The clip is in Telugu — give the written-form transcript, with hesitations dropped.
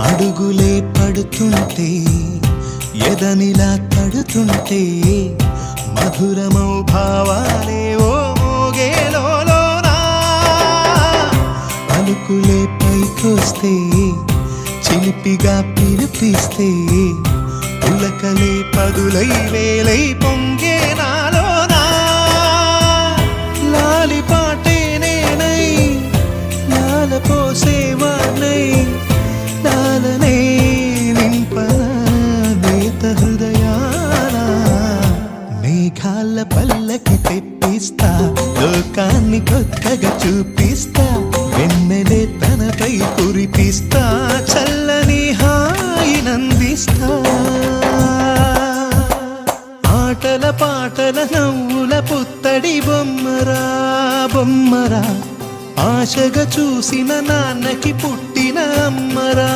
అడుగులే పడుతుంటే ఎదనిలా తడుతుంటే మధురమౌ భావాలే ఓ మోగేలోనా పలుకులే పైకొస్తే చిలిపిగా పిలిపిస్తే పులకలే పదులై వేలై పొంగే నాలోనా లాలి పాటే నేనై లాల పోసేవాణ్ణై లాలనే నింపనేత హృదయాన మేఘాల పల్లకి తెప్పిస్తా లోకాన్ని కొత్తగా చూపిస్తా వెన్నెలే తనపై కురిపిస్తా చల్లని హాయినందిస్తా ఆటల పాటల నవ్వుల పుత్తడి బొమ్మరా బొమ్మరా ఆశగా చూసిన నాన్నకి పుట్టిన అమ్మరా